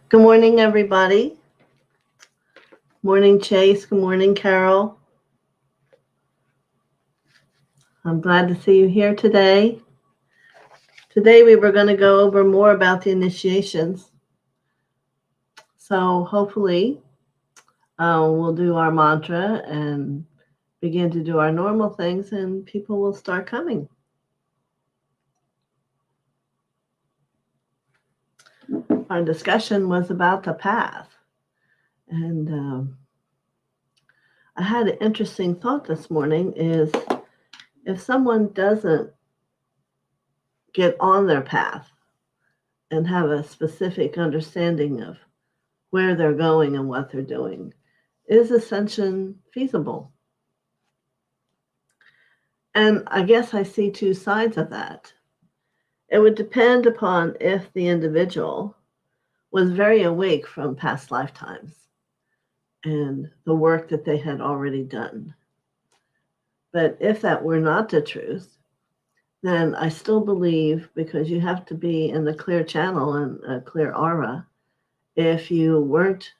Good morning, everybody. Morning, Chase. Good morning, Carol. I'm glad to see you here today. Today we were going to go over more about the initiations. So hopefully we'll do our mantra and begin to do our normal things and people will start coming. Our discussion was about the path. And I had an interesting thought this morning is if someone doesn't get on their path and have a specific understanding of where they're going and what they're doing, is ascension feasible? And I guess I see two sides of that. It would depend upon if the individual was very awake from past lifetimes and the work that they had already done. But if that were not the truth, then I still believe, because you have to be in the clear channel and a clear aura, if you weren't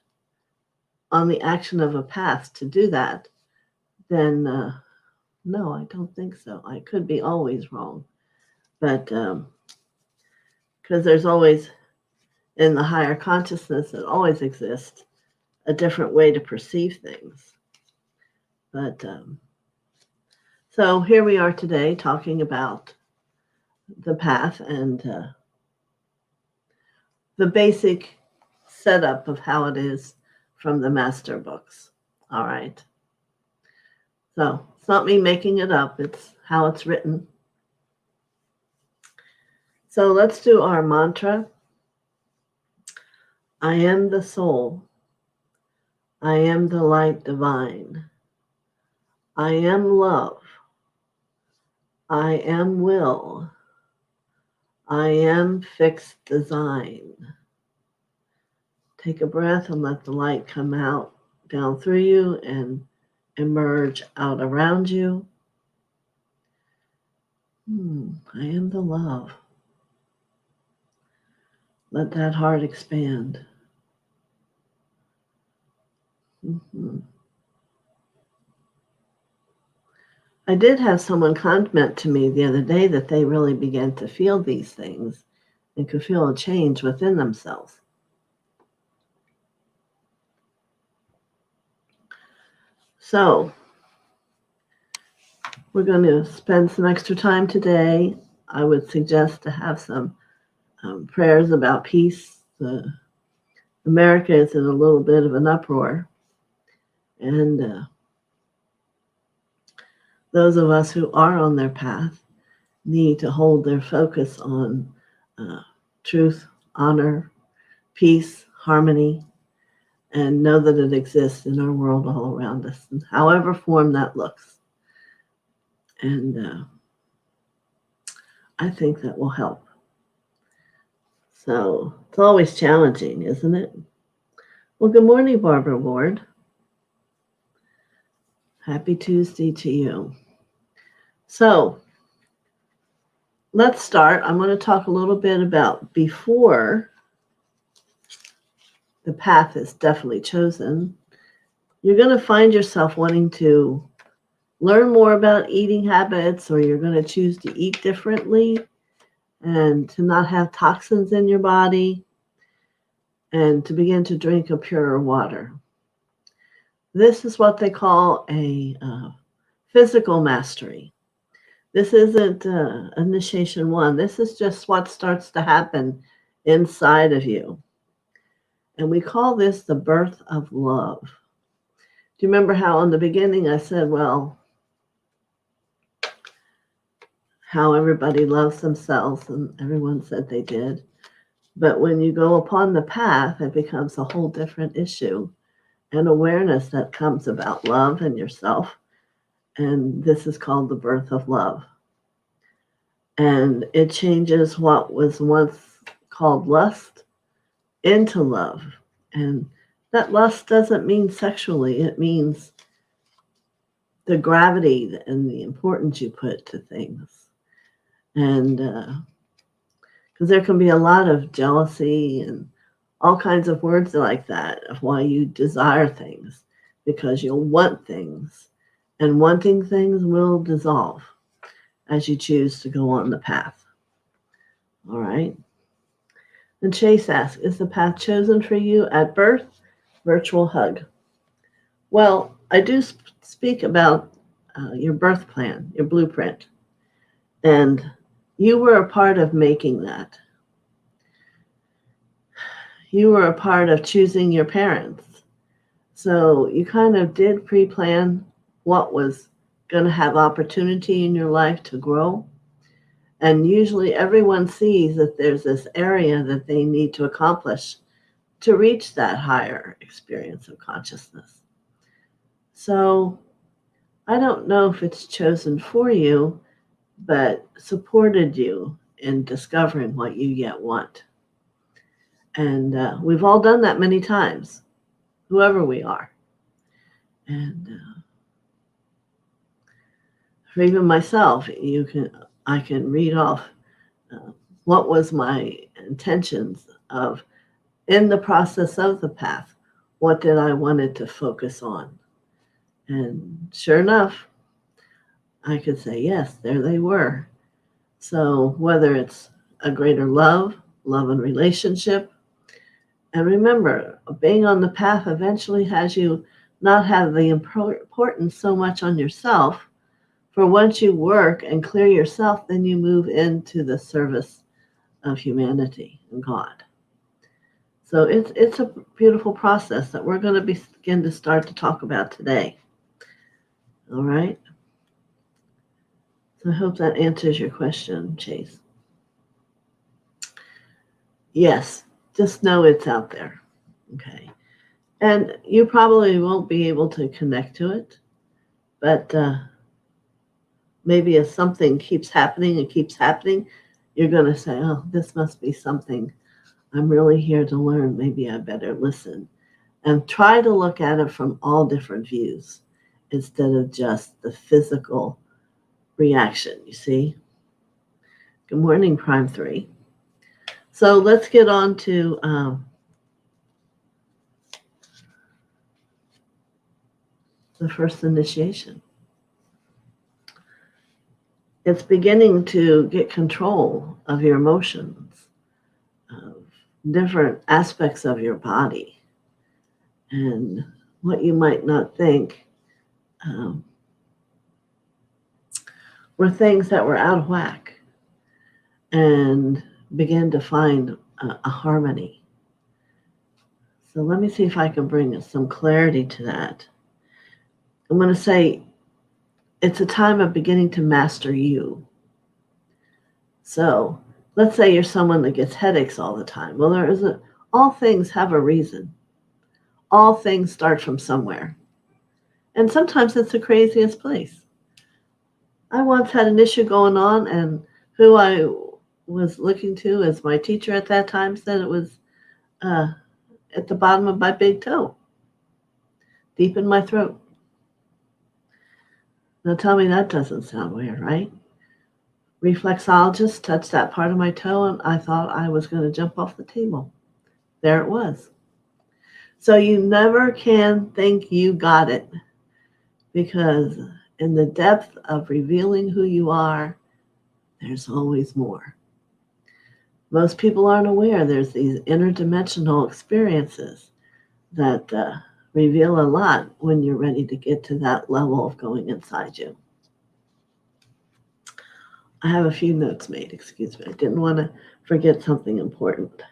on the action of a path to do that, then no, I don't think so. I could be always wrong. But because there's always, in the higher consciousness that always exists, a different way to perceive things. But so here we are today talking about the path and the basic setup of how it is from the master books. All right. So it's not me making it up. It's how it's written. So let's do our mantra. I am the soul. I am the light divine. I am love. I am will. I am fixed design. Take a breath and let the light come out down through you and emerge out around you. I am the love. Let that heart expand. I did have someone comment to me the other day that they really began to feel these things and could feel a change within themselves. So we're going to spend some extra time today. I would suggest to have some prayers about peace. America is in a little bit of an uproar. And those of us who are on their path need to hold their focus on truth, honor, peace, harmony, and know that it exists in our world all around us, in however form that looks. And I think that will help. So it's always challenging, isn't it? Well, good morning, Barbara Ward. Happy Tuesday to you. So let's start. I'm going to talk a little bit about before the path is definitely chosen. You're going to find yourself wanting to learn more about eating habits, or you're going to choose to eat differently and to not have toxins in your body and to begin to drink a purer water. This is what they call a physical mastery. This isn't initiation 1. This is just what starts to happen inside of you. And we call this the birth of love. Do you remember how in the beginning I said, well, how everybody loves themselves, and everyone said they did. But when you go upon the path, it becomes a whole different issue and awareness that comes about love and yourself. And this is called the birth of love. And it changes what was once called lust into love. And that lust doesn't mean sexually. It means the gravity and the importance you put to things. And because there can be a lot of jealousy and all kinds of words like that of why you desire things, because you'll want things, and wanting things will dissolve as you choose to go on the path. All right. And Chase asks, is the path chosen for you at birth? Virtual hug. Well, I do speak about your birth plan, your blueprint, and you were a part of making that. You were a part of choosing your parents. So you kind of did pre-plan what was going to have opportunity in your life to grow. And usually everyone sees that there's this area that they need to accomplish to reach that higher experience of consciousness. So I don't know if it's chosen for you, but supported you in discovering what you yet want. And we've all done that many times, whoever we are. And for even myself, I can read off what was my intentions of in the process of the path. What did I wanted to focus on? And sure enough, I could say, yes, there they were. So whether it's a greater love and relationship, and remember, being on the path eventually has you not have the importance so much on yourself. For once you work and clear yourself, then you move into the service of humanity and God. So it's a beautiful process that we're going to begin to start to talk about today. All right? So I hope that answers your question, Chase. Yes, just know it's out there. Okay. And you probably won't be able to connect to it, but maybe if something keeps happening and keeps happening, you're going to say, oh, this must be something I'm really here to learn. Maybe I better listen. And try to look at it from all different views instead of just the physical reaction, you see? Good morning, Prime 3. So let's get on to the first initiation. It's beginning to get control of your emotions, of different aspects of your body, and what you might not think were things that were out of whack, and begin to find a harmony. So let me see if I can bring some clarity to that. I'm going to say it's a time of beginning to master you. So let's say you're someone that gets headaches all the time. Well, all things have a reason. All things start from somewhere. And sometimes it's the craziest place. I once had an issue going on, and who I was looking to as my teacher at that time said it was at the bottom of my big toe, deep in my throat. Now tell me that doesn't sound weird, right? Reflexologist touched that part of my toe, and I thought I was going to jump off the table. There it was. So you never can think you got it, because in the depth of revealing who you are, there's always more. Most people aren't aware there's these interdimensional experiences that reveal a lot when you're ready to get to that level of going inside you. I have a few notes made, excuse me. I didn't want to forget something important.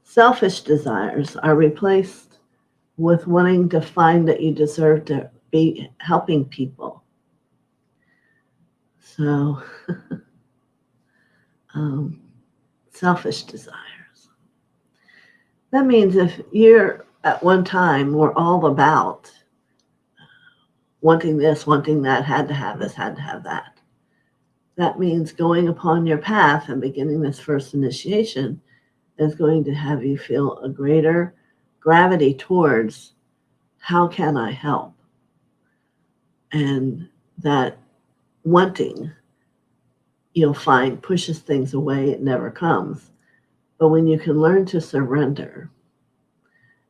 Selfish desires are replaced with wanting to find that you deserve to be helping people. So, selfish desires. That means if you're at one time were all about wanting this, wanting that, had to have this, had to have that. That means going upon your path and beginning this first initiation is going to have you feel a greater gravity towards how can I help? And that wanting, you'll find, pushes things away. It never comes. But when you can learn to surrender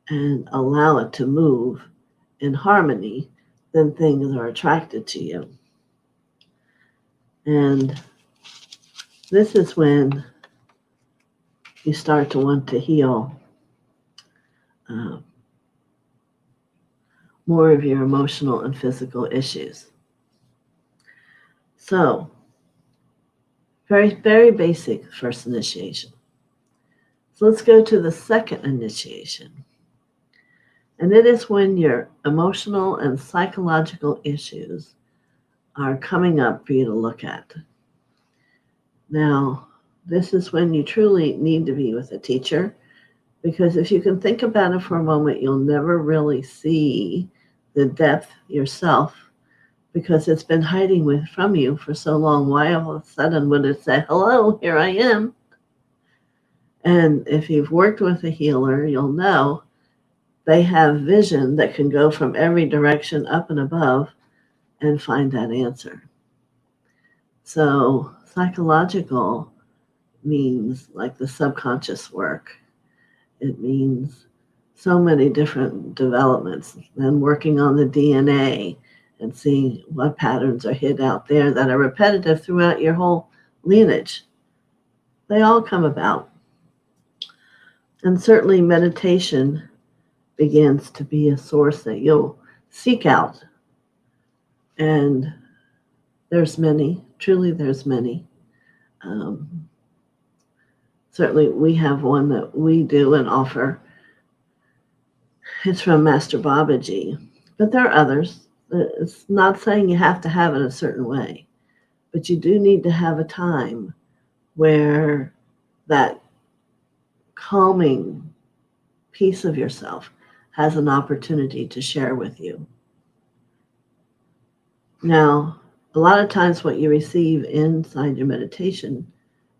and allow it to move in harmony, then things are attracted to you. And this is when you start to want to heal uh, more of your emotional and physical issues. So, very, very basic first initiation. So let's go to the second initiation. And it is when your emotional and psychological issues are coming up for you to look at. Now, this is when you truly need to be with a teacher, because if you can think about it for a moment, you'll never really see the depth yourself, because it's been hiding from you for so long. Why all of a sudden would it say, hello, here I am? And if you've worked with a healer, you'll know they have vision that can go from every direction up and above and find that answer. So psychological means like the subconscious work. It means so many different developments, and working on the DNA and seeing what patterns are hid out there that are repetitive throughout your whole lineage. They all come about. And certainly meditation begins to be a source that you'll seek out. And there's many, truly there's many. Certainly we have one that we do and offer. It's from Master Babaji. But there are others. It's not saying you have to have it a certain way, but you do need to have a time where that calming piece of yourself has an opportunity to share with you. Now, a lot of times what you receive inside your meditation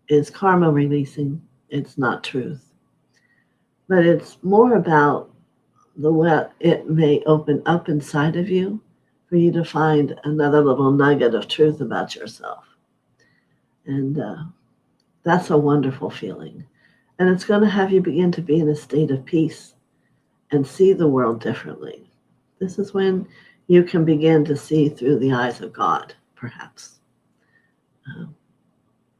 is karma releasing. It's not truth. But it's more about the way it may open up inside of you for you to find another little nugget of truth about yourself. And that's a wonderful feeling. And it's going to have you begin to be in a state of peace and see the world differently. This is when you can begin to see through the eyes of God, perhaps.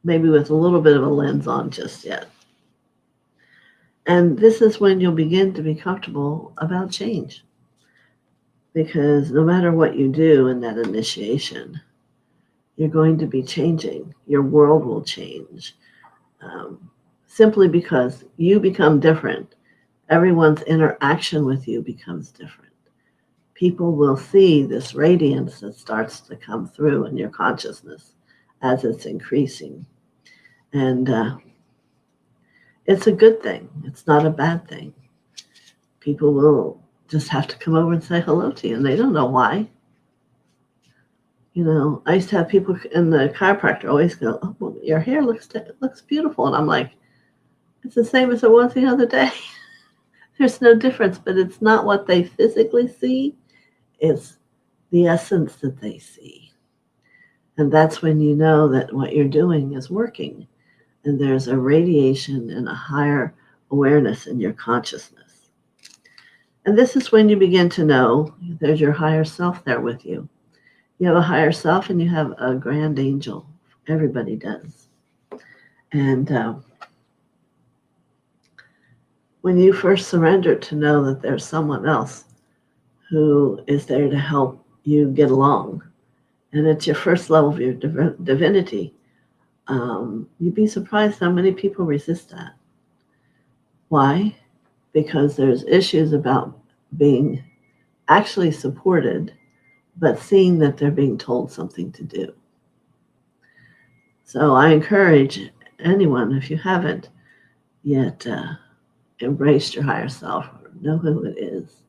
Maybe with a little bit of a lens on just yet. And this is when you'll begin to be comfortable about change. Because no matter what you do in that initiation, you're going to be changing. Your world will change. Simply because you become different, everyone's interaction with you becomes different. People will see this radiance that starts to come through in your consciousness as it's increasing. And it's a good thing. It's not a bad thing. People will just have to come over and say hello to you, and they don't know why. You know, I used to have people in the chiropractor always go, oh, well, your hair looks beautiful. And I'm like, it's the same as it was the other day. There's no difference, but it's not what they physically see. It's the essence that they see. And that's when you know that what you're doing is working. And there's a radiation and a higher awareness in your consciousness. And this is when you begin to know there's your higher self there with you. You have a higher self and you have a grand angel. Everybody does. And when you first surrender to know that there's someone else who is there to help you get along, and it's your first level of your divinity, you'd be surprised how many people resist that. Why? Because there's issues about being actually supported, but seeing that they're being told something to do. So I encourage anyone, if you haven't yet embraced your higher self, or know who it is,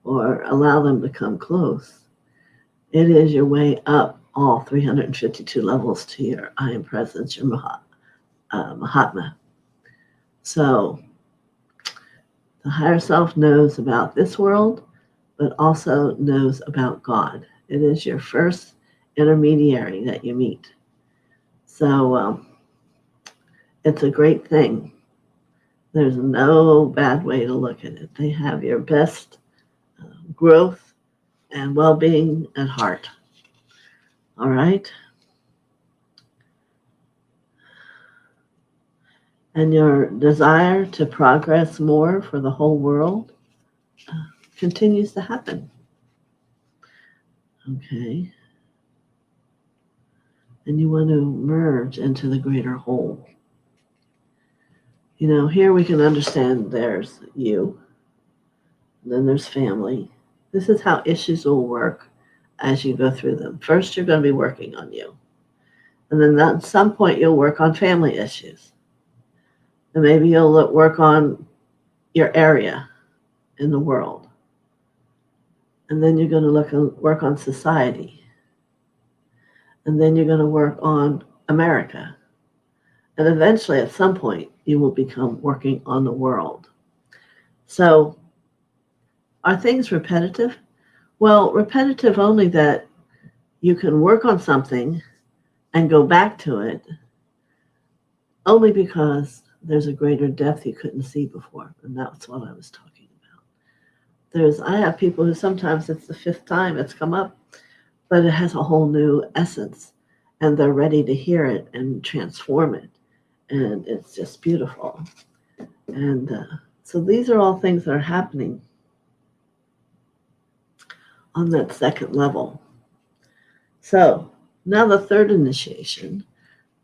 or allow them to come close, it is your way up all 352 levels to your I Am Presence, your Mahatma. So the higher self knows about this world, but also knows about God. It is your first intermediary that you meet. So it's a great thing. There's no bad way to look at it. They have your best growth and well-being at heart. All right? And your desire to progress more for the whole world continues to happen. Okay? And you want to merge into the greater whole. You know, here we can understand there's you, then there's family. This is how issues will work as you go through them. First, you're going to be working on you. And then at some point, you'll work on family issues. And maybe you'll work on your area in the world. And then you're going to work on society. And then you're going to work on America. And eventually, at some point, you will become working on the world. So, are things repetitive? Well, repetitive only that you can work on something and go back to it only because there's a greater depth you couldn't see before. And that's what I was talking about. I have people who sometimes it's the fifth time it's come up, but it has a whole new essence and they're ready to hear it and transform it. And it's just beautiful. And so these are all things that are happening on that second level. So now the third initiation,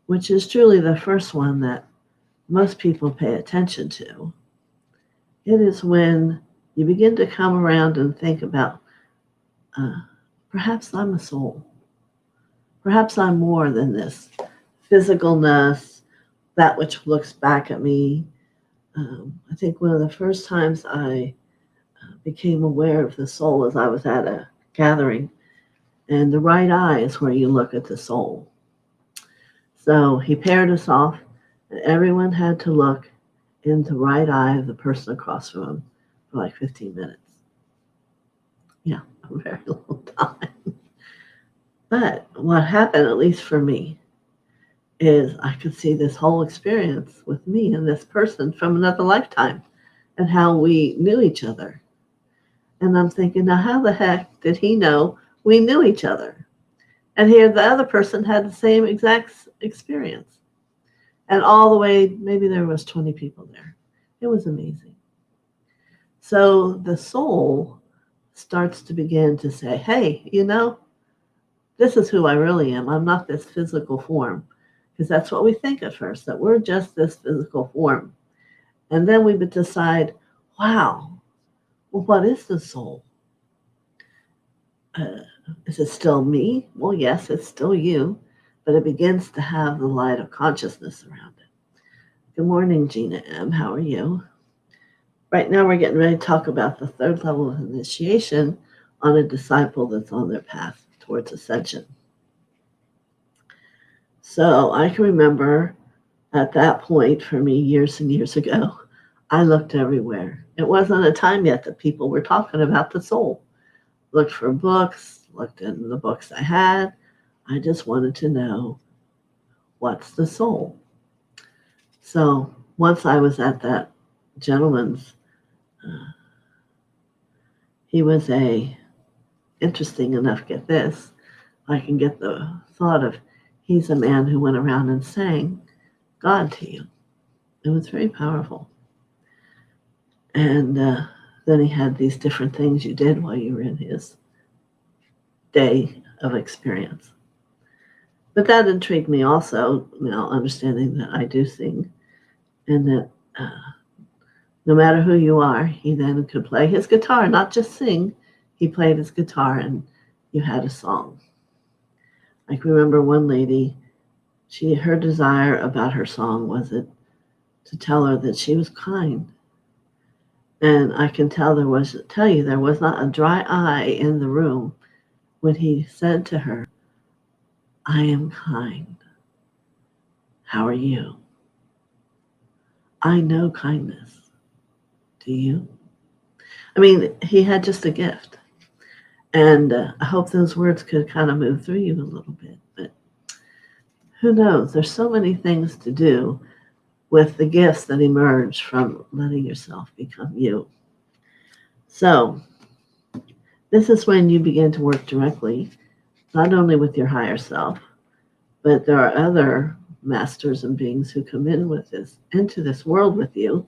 which is truly the first one that most people pay attention to, it is when you begin to come around and think about, perhaps I'm a soul. Perhaps I'm more than this physicalness, that which looks back at me. I think one of the first times I became aware of the soul as I was at a gathering, and the right eye is where you look at the soul. So he paired us off, and everyone had to look in the right eye of the person across from him for like 15 minutes. Yeah, a very long time. But what happened, at least for me, is I could see this whole experience with me and this person from another lifetime and how we knew each other. And I'm thinking, now how the heck did he know we knew each other? And here the other person had the same exact experience. And all the way, maybe there was 20 people there. It was amazing. So the soul starts to begin to say, hey, you know, this is who I really am. I'm not this physical form. Because that's what we think at first, that we're just this physical form. And then we would decide, wow, well, what is the soul? Is it still me? Well, yes, it's still you, but it begins to have the light of consciousness around it. Good morning, Gina M. How are you? Right now, we're getting ready to talk about the third level of initiation on a disciple that's on their path towards ascension. So I can remember at that point, for me, years and years ago, I looked everywhere. It wasn't a time yet that people were talking about the soul. Looked for books, looked in the books I had. I just wanted to know, what's the soul? So once I was at that gentleman's, he was interesting enough, get this, I can get the thought of, he's a man who went around and sang God to you. It was very powerful. And then he had these different things you did while you were in his day of experience. But that intrigued me also, now understanding that I do sing, and that no matter who you are, he then could play his guitar, not just sing. He played his guitar and you had a song. I can remember one lady, her desire about her song was it to tell her that she was kind. And I can tell there was not a dry eye in the room when he said to her, I am kind. How are you? I know kindness. Do you? I mean, he had just a gift. And I hope those words could kind of move through you a little bit. But who knows? There's so many things to do with the gifts that emerge from letting yourself become you. So this is when you begin to work directly, not only with your higher self, but there are other masters and beings who come into this world with you.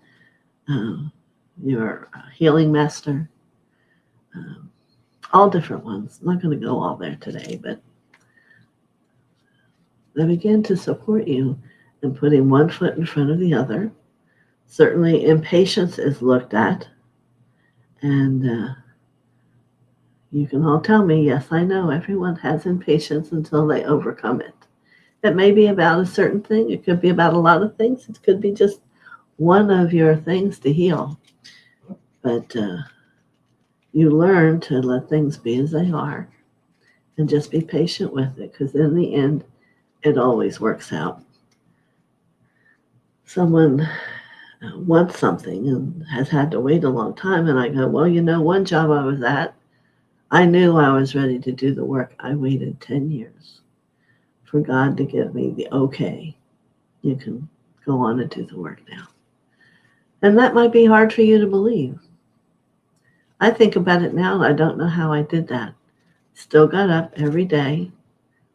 Your healing master, all different ones. I'm not going to go all there today, but they begin to support you in putting one foot in front of the other. Certainly, impatience is looked at, and you can all tell me, yes, I know, everyone has impatience until they overcome it. It may be about a certain thing. It could be about a lot of things. It could be just one of your things to heal. But you learn to let things be as they are and just be patient with it, because in the end, it always works out. Someone wants something and has had to wait a long time, and I go, well, one job I was at, I knew I was ready to do the work. I waited 10 years for God to give me the okay. You can go on and do the work now. And that might be hard for you to believe. I think about it now, and I don't know how I did that. Still got up every day,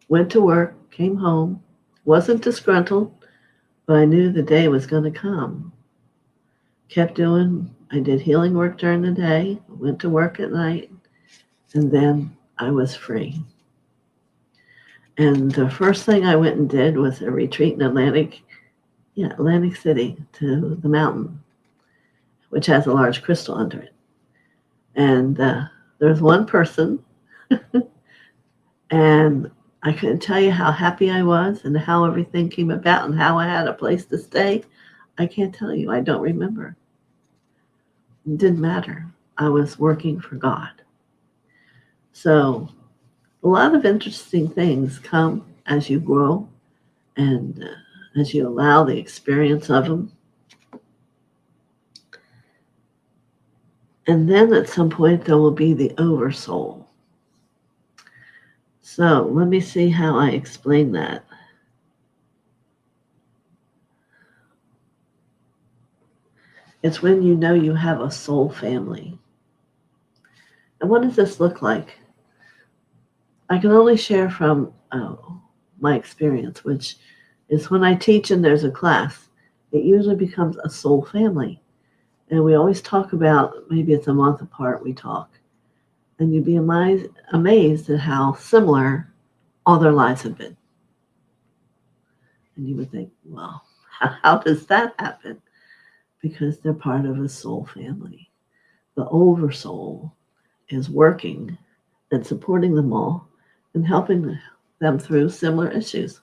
went to work, came home, wasn't disgruntled, but I knew the day was going to come. I did healing work during the day, went to work at night, and then I was free. And the first thing I went and did was a retreat in Atlantic City, to the mountain, which has a large crystal under it. And there's one person, and I couldn't tell you how happy I was and how everything came about and how I had a place to stay. I can't tell you. I don't remember. It didn't matter. I was working for God. So a lot of interesting things come as you grow and as you allow the experience of them. And then at some point, there will be the Oversoul. So let me see how I explain that. It's when you know you have a soul family. And what does this look like? I can only share from my experience, which is when I teach and there's a class, it usually becomes a soul family. And we always talk about, maybe it's a month apart we talk, and you'd be amazed at how similar all their lives have been. And you would think, well, how does that happen? Because they're part of a soul family. The Oversoul is working and supporting them all and helping them through similar issues.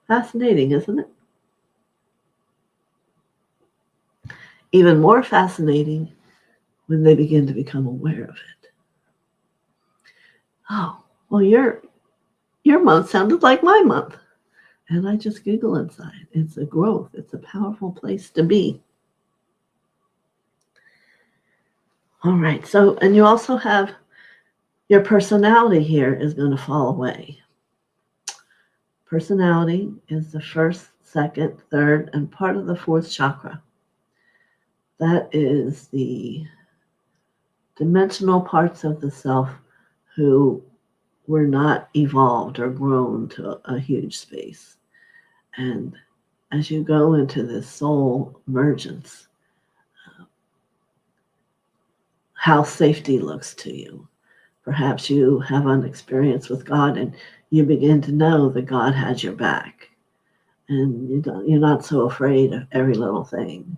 Fascinating, isn't it? Even more fascinating when they begin to become aware of it. Oh, well, your month sounded like my month. And I just giggle inside. It's a growth. It's a powerful place to be. All right. So, and you also have your personality here is going to fall away. Personality is the first, second, third, and part of the fourth chakra. That is the dimensional parts of the self who were not evolved or grown to a huge space. And as you go into this soul emergence, how safety looks to you. Perhaps you have an experience with God and you begin to know that God has your back. And you're not so afraid of every little thing.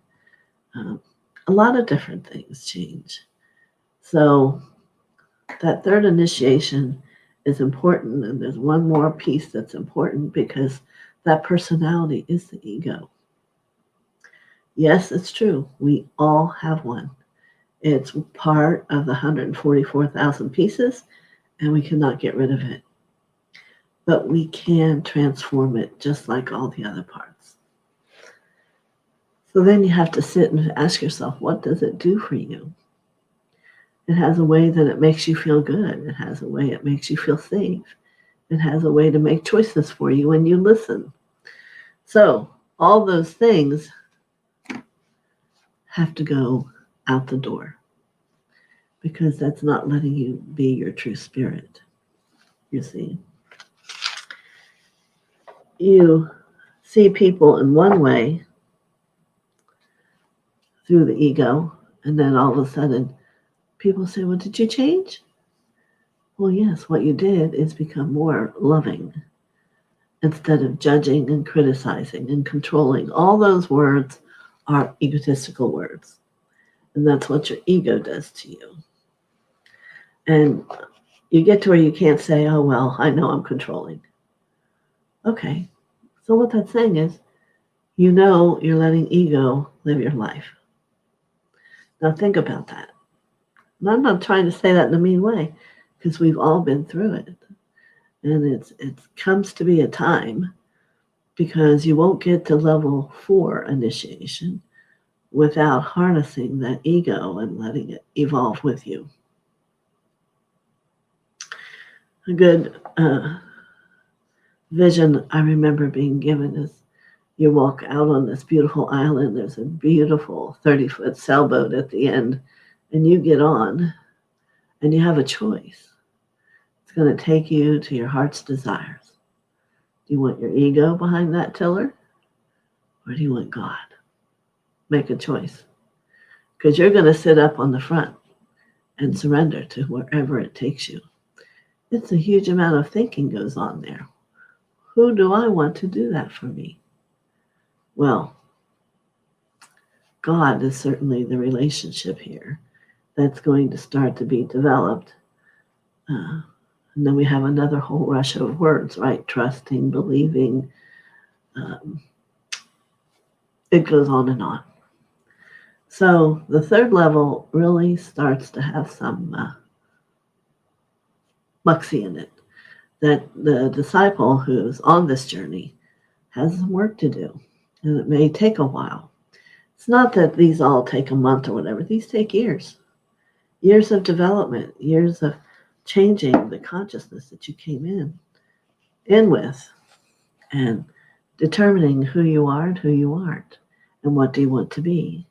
A lot of different things change. So that third initiation is important, and there's one more piece that's important because that personality is the ego. Yes, it's true. We all have one. It's part of the 144,000 pieces, and we cannot get rid of it. But we can transform it just like all the other parts. So then you have to sit and ask yourself, what does it do for you? It has a way that it makes you feel good. It has a way it makes you feel safe. It has a way to make choices for you when you listen. So all those things have to go out the door, because that's not letting you be your true spirit. You see, you see people in one way through the ego, and then all of a sudden people say, well, did you change? Well, yes, what you did is become more loving instead of judging and criticizing and controlling. All those words are egotistical words, and that's what your ego does to you. And you get to where you can't say, oh, well, I know I'm controlling. Okay, so what that's saying is, you know you're letting ego live your life. Now think about that. And I'm not trying to say that in a mean way, because we've all been through it. And it comes to be a time, because you won't get to level 4 initiation without harnessing that ego and letting it evolve with you. A good vision I remember being given is, you walk out on this beautiful island, there's a beautiful 30-foot sailboat at the end, and you get on, and you have a choice. It's going to take you to your heart's desires. Do you want your ego behind that tiller, or do you want God? Make a choice, because you're going to sit up on the front and surrender to wherever it takes you. It's a huge amount of thinking goes on there. Who do I want to do that for me? Well, God is certainly the relationship here that's going to start to be developed. And then we have another whole rush of words, right? Trusting, believing. It goes on and on. So the third level really starts to have some muxie in it, that the disciple who's on this journey has some work to do, and it may take a while. It's not that these all take a month or whatever. These take years of development, years of changing the consciousness that you came in with, and determining who you are and who you aren't, and what do you want to be,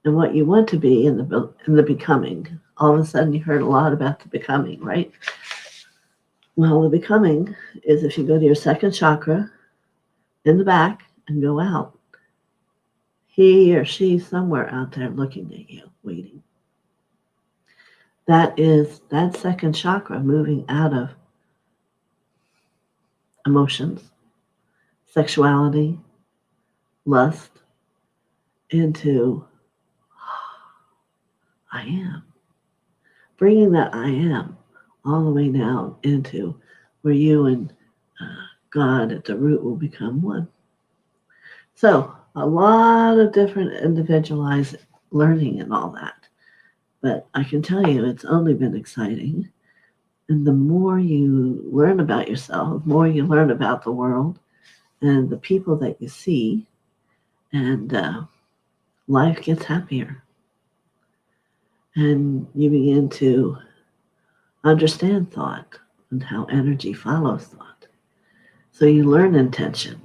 and what you want to be in the becoming. All of a sudden, you heard a lot about the becoming, right? Well, the becoming is if you go to your second chakra in the back and go out, he or she somewhere out there looking at you, waiting. That is that second chakra moving out of emotions, sexuality, lust, into I am. Bringing that I am all the way down into where you and God at the root will become one. So a lot of different individualized learning and all that. But I can tell you it's only been exciting. And the more you learn about yourself, the more you learn about the world and the people that you see, and life gets happier. And you begin to understand thought and how energy follows thought. So you learn intention.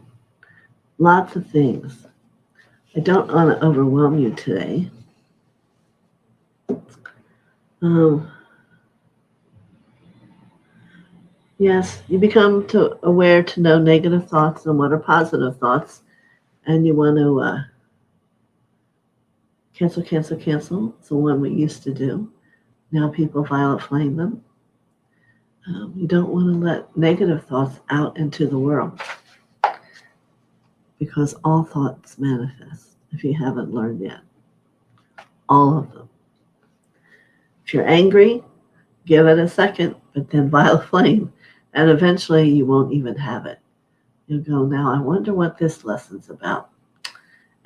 Lots of things. I don't want to overwhelm you today. Yes, you become aware to know negative thoughts and what are positive thoughts, and you want to cancel. It's the one we used to do. Now people violet flame them. You don't want to let negative thoughts out into the world, because all thoughts manifest, if you haven't learned yet. All of them. If you're angry, give it a second, but then violet flame, and eventually you won't even have it. You'll go, now I wonder what this lesson's about.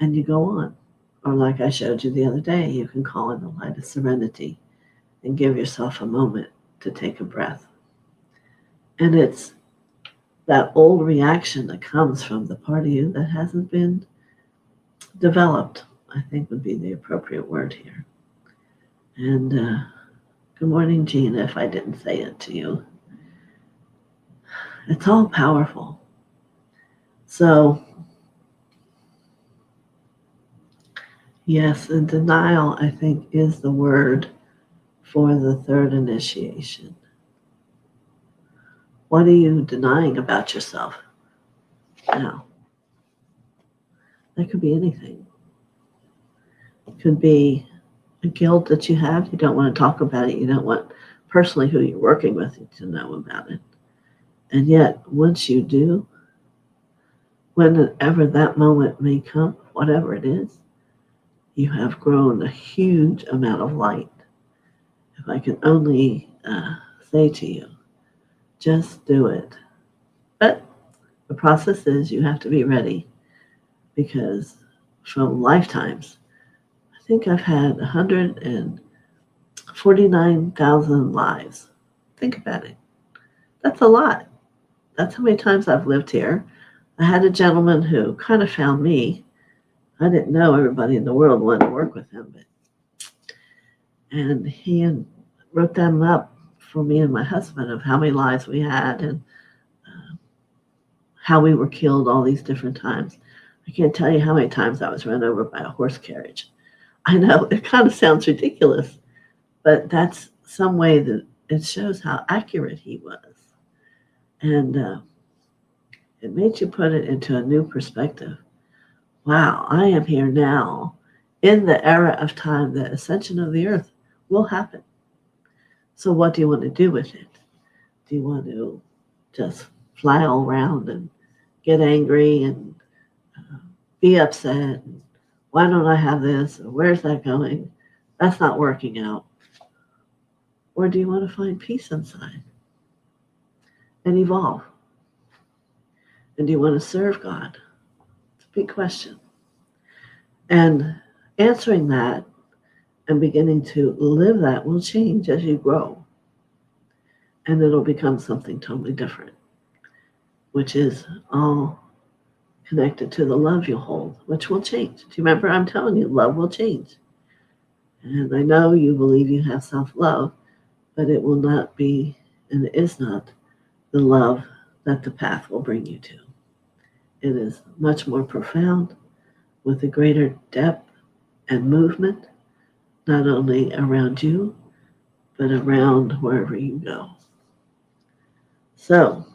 And you go on. Or like I showed you the other day, you can call in the light of serenity and give yourself a moment to take a breath. And it's that old reaction that comes from the part of you that hasn't been developed, I think would be the appropriate word here. And good morning, Gina, if I didn't say it to you. It's all powerful. So Yes, and denial, I think, is the word for the third initiation. What are you denying about yourself now? That could be anything. It could be a guilt that you have. You don't want to talk about it. You don't want personally who you're working with to know about it. And yet, once you do, whenever that moment may come, whatever it is, you have grown a huge amount of light. If I can only say to you, just do it. But the process is you have to be ready because from lifetimes, I think I've had 149,000 lives. Think about it. That's a lot. That's how many times I've lived here. I had a gentleman who kind of found me. I didn't know everybody in the world wanted to work with him, and he wrote them up for me and my husband of how many lives we had and how we were killed all these different times. I can't tell you how many times I was run over by a horse carriage. I know it kind of sounds ridiculous, but that's some way that it shows how accurate he was. And it made you put it into a new perspective. Wow, I am here now in the era of time the ascension of the earth will happen. So what do you want to do with it? Do you want to just fly all around and get angry and be upset? And why don't I have this? Or where's that going? That's not working out. Or do you want to find peace inside and evolve? And do you want to serve God? It's a big question. And answering that and beginning to live that will change as you grow. And it'll become something totally different, which is all connected to the love you hold, which will change. Do you remember I'm telling you, love will change. And I know you believe you have self-love, but it will not be, and it is not, the love that the path will bring you to. It is much more profound with a greater depth and movement, not only around you, but around wherever you go. So,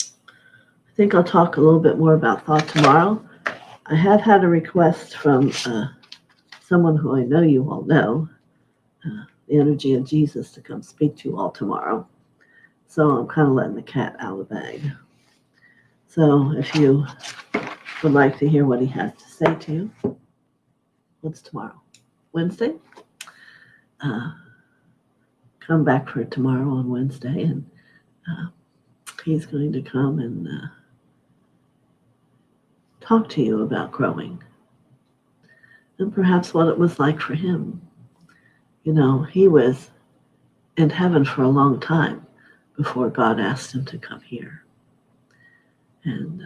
I think I'll talk a little bit more about thought tomorrow. I have had a request from someone who I know you all know, the energy of Jesus, to come speak to you all tomorrow. So I'm kind of letting the cat out of the bag. So if you would like to hear what he has to say to you, what's tomorrow? Wednesday? Come back for tomorrow on Wednesday, and he's going to come and talk to you about growing and perhaps what it was like for him. You know, he was in heaven for a long time before God asked him to come here. And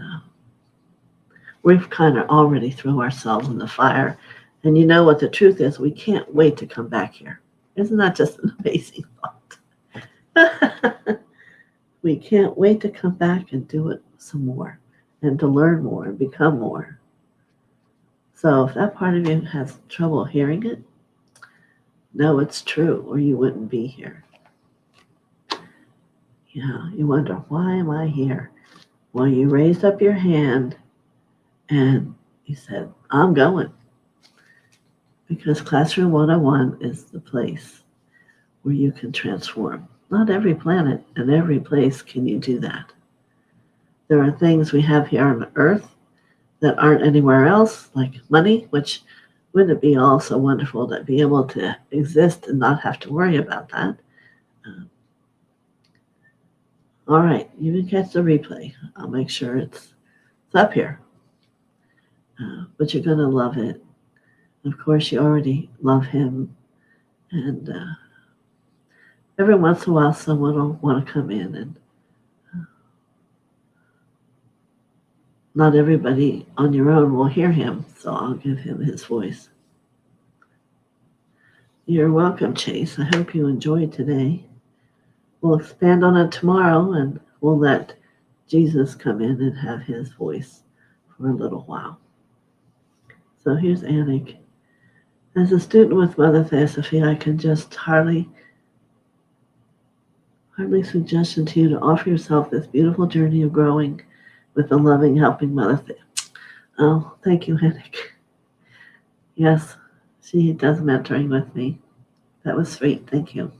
we've kind of already thrown ourselves in the fire. And you know what the truth is? We can't wait to come back here. Isn't that just an amazing thought? We can't wait to come back and do it some more and to learn more and become more. So if that part of you has trouble hearing it, know it's true or you wouldn't be here. Yeah, you wonder, why am I here? Well, you raised up your hand and you said, I'm going. Because Classroom 101 is the place where you can transform. Not every planet and every place can you do that. There are things we have here on Earth that aren't anywhere else, like money, which wouldn't it be all so wonderful to be able to exist and not have to worry about that? All right, you can catch the replay. I'll make sure it's up here. But you're going to love it. Of course, you already love him. And every once in a while, someone will want to come in, and not everybody on your own will hear him, so I'll give him his voice. You're welcome, Chase. I hope you enjoyed today. We'll expand on it tomorrow, and we'll let Jesus come in and have his voice for a little while. So here's Anik. As a student with Mother TheoSophia, I can just hardly suggestion to you to offer yourself this beautiful journey of growing with the loving, helping Mother Thea. Oh, thank you, Anik. Yes, she does mentoring with me. That was sweet. Thank you.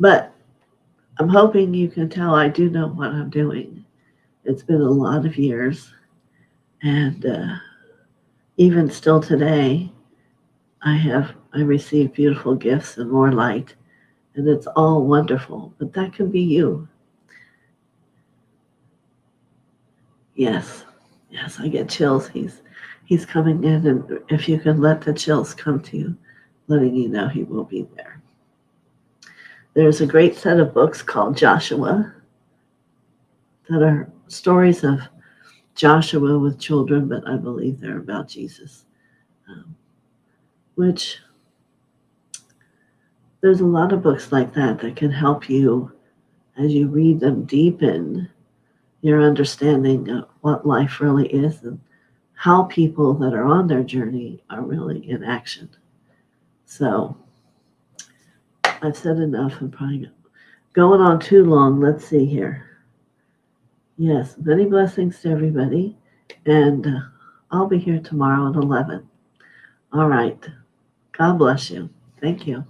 But I'm hoping you can tell I do know what I'm doing. It's been a lot of years, and even still today, I receive beautiful gifts and more light, and it's all wonderful. But that can be you. Yes, yes, I get chills. He's coming in, and if you can let the chills come to you, letting you know he will be there. There's a great set of books called Joshua that are stories of Joshua with children, but I believe they're about Jesus. Which there's a lot of books like that can help you as you read them deepen your understanding of what life really is and how people that are on their journey are really in action. So I've said enough. I'm probably going on too long. Let's see here. Yes, many blessings to everybody. And I'll be here tomorrow at 11. All right. God bless you. Thank you.